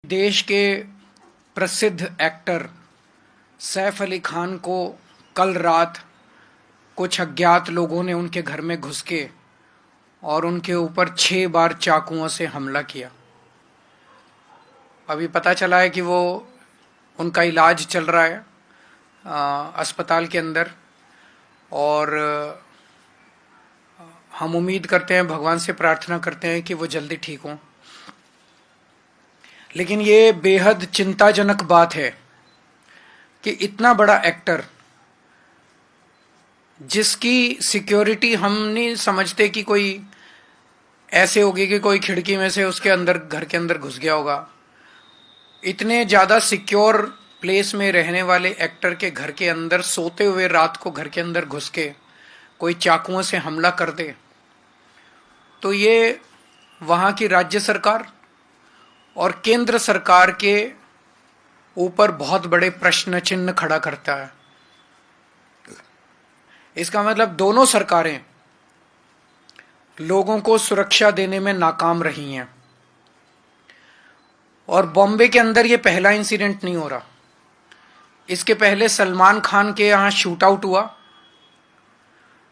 देश के प्रसिद्ध एक्टर सैफ अली खान को कल रात कुछ अज्ञात लोगों ने उनके घर में घुस के और उनके ऊपर 6 बार चाकुओं से हमला किया। अभी पता चला है कि वो उनका इलाज चल रहा है अस्पताल के अंदर, और हम उम्मीद करते हैं, भगवान से प्रार्थना करते हैं कि वो जल्दी ठीक हों। लेकिन ये बेहद चिंताजनक बात है कि इतना बड़ा एक्टर जिसकी सिक्योरिटी हम नहीं समझते कि कोई ऐसे होगी कि कोई खिड़की में से उसके अंदर, घर के अंदर घुस गया होगा, इतने ज़्यादा सिक्योर प्लेस में रहने वाले एक्टर के घर के अंदर सोते हुए रात को घर के अंदर घुस के कोई चाकुओं से हमला कर दे, तो ये वहाँ की राज्य सरकार और केंद्र सरकार के ऊपर बहुत बड़े प्रश्न चिन्ह खड़ा करता है। इसका मतलब दोनों सरकारें लोगों को सुरक्षा देने में नाकाम रही हैं। और बॉम्बे के अंदर ये पहला इंसिडेंट नहीं हो रहा। इसके पहले सलमान खान के यहां शूट आउट हुआ,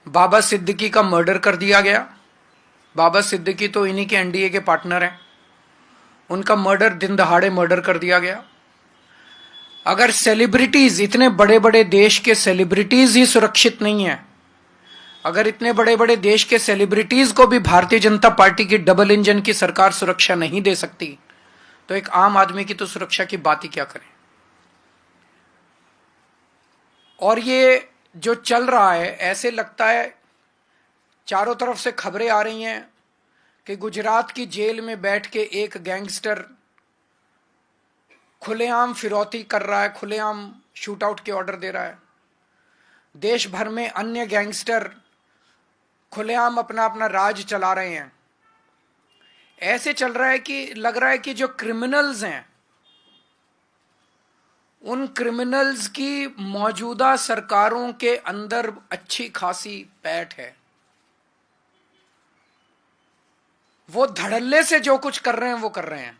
बाबा सिद्दीकी का मर्डर कर दिया गया। बाबा सिद्दीकी तो इन्हीं के एनडीए के पार्टनर हैं, उनका मर्डर, दिन दहाड़े मर्डर कर दिया गया। अगर सेलिब्रिटीज, इतने बड़े बड़े देश के सेलिब्रिटीज ही सुरक्षित नहीं है, अगर इतने बड़े बड़े देश के सेलिब्रिटीज को भी भारतीय जनता पार्टी की डबल इंजन की सरकार सुरक्षा नहीं दे सकती, तो एक आम आदमी की तो सुरक्षा की बात ही क्या करें। और ये जो चल रहा है, ऐसे लगता है, चारों तरफ से खबरें आ रही हैं कि गुजरात की जेल में बैठ के एक गैंगस्टर खुलेआम फिरौती कर रहा है, खुलेआम शूट आउट के ऑर्डर दे रहा है। देश भर में अन्य गैंगस्टर खुलेआम अपना अपना राज चला रहे हैं। ऐसे चल रहा है कि लग रहा है कि जो क्रिमिनल्स हैं, उन क्रिमिनल्स की मौजूदा सरकारों के अंदर अच्छी खासी पैठ है। वो धड़ल्ले से जो कुछ कर रहे हैं वो कर रहे हैं,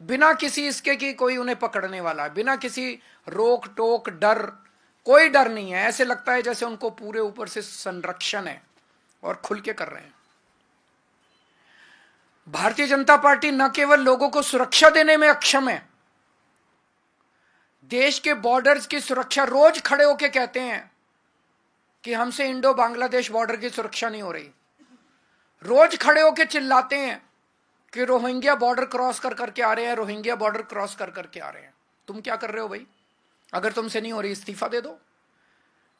बिना किसी इसके कि कोई उन्हें पकड़ने वाला, बिना किसी रोक टोक, डर, कोई डर नहीं है। ऐसे लगता है जैसे उनको पूरे ऊपर से संरक्षण है और खुल के कर रहे हैं। भारतीय जनता पार्टी न केवल लोगों को सुरक्षा देने में अक्षम है, देश के बॉर्डर्स की सुरक्षा, रोज खड़े होके कहते हैं कि हमसे इंडो बांग्लादेश बॉर्डर की सुरक्षा नहीं हो रही। रोज खड़े होके चिल्लाते हैं कि रोहिंग्या बॉर्डर क्रॉस कर करके आ रहे हैं, रोहिंग्या बॉर्डर क्रॉस कर करके आ रहे हैं। तुम क्या कर रहे हो भाई? अगर तुमसे नहीं हो रही, इस्तीफा दे दो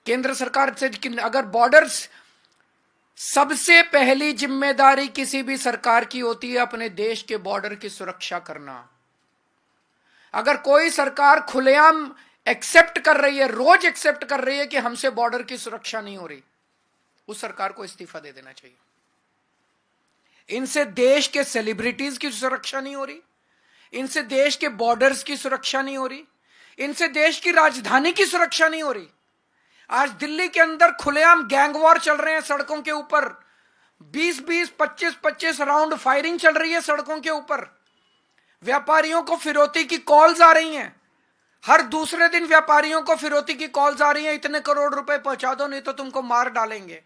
केंद्र सरकार से। अगर बॉर्डर्स, सबसे पहली जिम्मेदारी किसी भी सरकार की होती है अपने देश के बॉर्डर की सुरक्षा करना। अगर कोई सरकार खुलेआम एक्सेप्ट कर रही है, रोज एक्सेप्ट कर रही है कि हमसे बॉर्डर की सुरक्षा नहीं हो रही, उस सरकार को इस्तीफा दे देना चाहिए। इनसे देश के सेलिब्रिटीज की सुरक्षा नहीं हो रही, इनसे देश के बॉर्डर्स की सुरक्षा नहीं हो रही, इनसे देश की राजधानी की सुरक्षा नहीं हो रही। आज दिल्ली के अंदर खुलेआम गैंग वॉर चल रहे हैं सड़कों के ऊपर, 20-20, 25-25 राउंड फायरिंग चल रही है सड़कों के ऊपर। व्यापारियों को फिरौती की कॉल्स आ रही हैं, हर दूसरे दिन व्यापारियों को फिरौती की कॉल्स आ रही हैं, इतने करोड़ रुपए पहुंचा दो नहीं तो तुमको मार डालेंगे।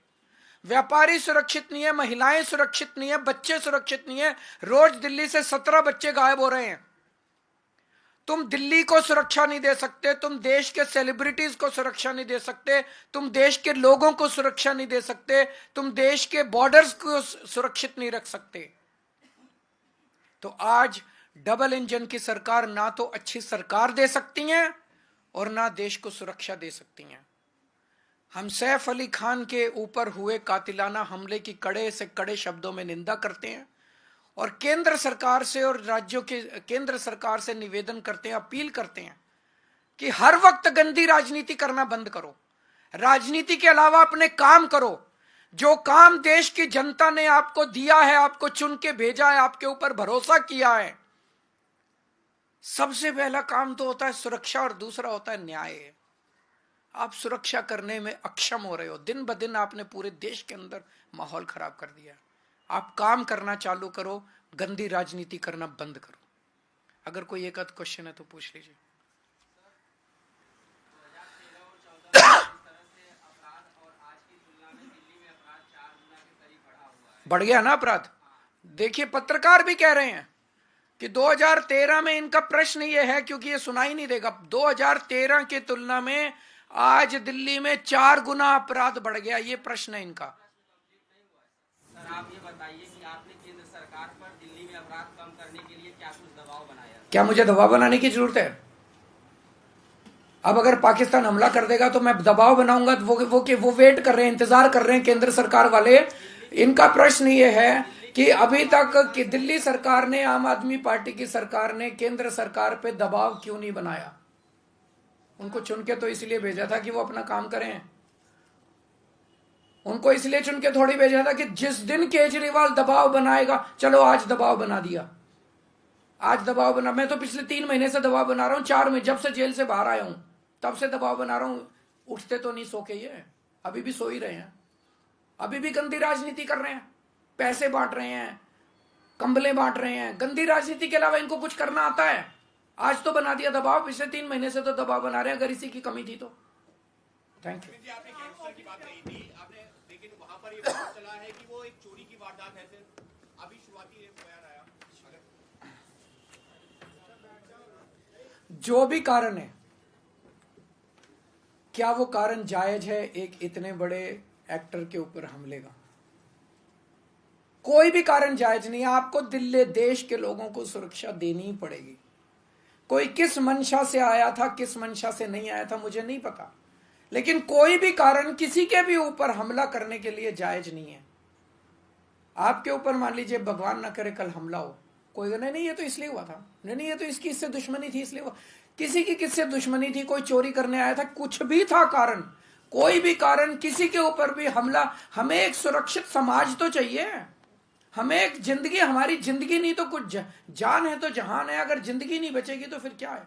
व्यापारी सुरक्षित नहीं है, महिलाएं सुरक्षित नहीं है, बच्चे सुरक्षित नहीं है। रोज दिल्ली से 17 बच्चे गायब हो रहे हैं। तुम दिल्ली को सुरक्षा नहीं दे सकते, तुम देश के सेलिब्रिटीज को सुरक्षा नहीं दे सकते, तुम देश के लोगों को सुरक्षा नहीं दे सकते, तुम देश के बॉर्डर्स को सुरक्षित नहीं रख सकते। तो आज डबल इंजन की सरकार ना तो अच्छी सरकार दे सकती हैं और ना देश को सुरक्षा दे सकती हैं। हम सैफ अली खान के ऊपर हुए कातिलाना हमले की कड़े से कड़े शब्दों में निंदा करते हैं और केंद्र सरकार से और राज्यों के केंद्र सरकार से निवेदन करते हैं, अपील करते हैं कि हर वक्त गंदी राजनीति करना बंद करो, राजनीति के अलावा अपने काम करो। जो काम देश की जनता ने आपको दिया है, आपको चुन के भेजा है, आपके ऊपर भरोसा किया है, सबसे पहला काम तो होता है सुरक्षा और दूसरा होता है न्याय। आप सुरक्षा करने में अक्षम हो रहे हो। दिन ब दिन आपने पूरे देश के अंदर माहौल खराब कर दिया। आप काम करना चालू करो, गंदी राजनीति करना बंद करो। अगर कोई एक आध क्वेश्चन है तो पूछ लीजिए। बढ़ गया ना अपराध। देखिए पत्रकार भी कह रहे हैं कि 2013 में इनका प्रश्न ये है, क्योंकि ये सुनाई नहीं देगा, 2013 की तुलना में आज दिल्ली में 4 गुना अपराध बढ़ गया, ये प्रश्न है इनका। सर आप ये बताइए कि आपने केंद्र सरकार पर दिल्ली में अपराध कम करने के लिए क्या कुछ दबाव बनाया? क्या मुझे दबाव बनाने की जरूरत है? अब अगर पाकिस्तान हमला कर देगा तो मैं दबाव बनाऊंगा, तो वो वेट कर रहे हैं, इंतजार कर रहे हैं केंद्र सरकार वाले। इनका प्रश्न ये है कि अभी तक कि दिल्ली सरकार ने, आम आदमी पार्टी की सरकार ने केंद्र सरकार पे दबाव क्यों नहीं बनाया? उनको चुन के तो इसलिए भेजा था कि वो अपना काम करें। उनको इसलिए चुन के थोड़ी भेजा था कि जिस दिन केजरीवाल दबाव बनाएगा, चलो आज दबाव बना दिया, आज दबाव बना। मैं तो पिछले 3 महीने से दबाव बना रहा हूं, 4 महीने जब से जेल से बाहर आया हूं तब से दबाव बना रहा हूं। उठते तो नहीं सो के, ये अभी भी सो ही रहे हैं, अभी भी गंदी राजनीति कर रहे हैं, पैसे बांट रहे हैं, कंबलें बांट रहे हैं। गंदी राजनीति के अलावा इनको कुछ करना आता है? आज तो बना दिया दबाव, पिछले 3 महीने से तो दबाव बना रहे हैं, अगर इसी की कमी थी तो। Thank you. आपने गैंगस्टर की बात कही थी, आपने, लेकिन वहां पर ये पता चला है कि वो एक चोरी की वारदात है। अभी शुरुआती एक बयान आया, जो भी कारण है, क्या वो कारण जायज है एक इतने बड़े एक्टर के ऊपर हमले का? कोई भी कारण जायज नहीं है। आपको दिल्ली देश के लोगों को सुरक्षा देनी ही पड़ेगी। कोई किस मंशा से आया था, किस मंशा से नहीं आया था, मुझे नहीं पता, लेकिन कोई भी कारण किसी के भी ऊपर हमला करने के लिए जायज नहीं है। आपके ऊपर मान लीजिए भगवान ना करे कल हमला हो, कोई नहीं ये तो इसलिए हुआ था, नहीं ये तो इसकी इससे दुश्मनी थी इसलिए हुआ। किसी की किससे दुश्मनी थी, कोई चोरी करने आया था, कुछ भी था कारण, कोई भी कारण, किसी के ऊपर भी हमला। हमें एक सुरक्षित समाज तो चाहिए, हमें एक जिंदगी, हमारी जिंदगी नहीं तो कुछ जान है तो जहान है। अगर जिंदगी नहीं बचेगी तो फिर क्या है?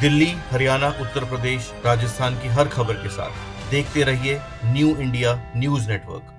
दिल्ली, हरियाणा, उत्तर प्रदेश, राजस्थान की हर खबर के साथ देखते रहिए न्यू इंडिया न्यूज नेटवर्क।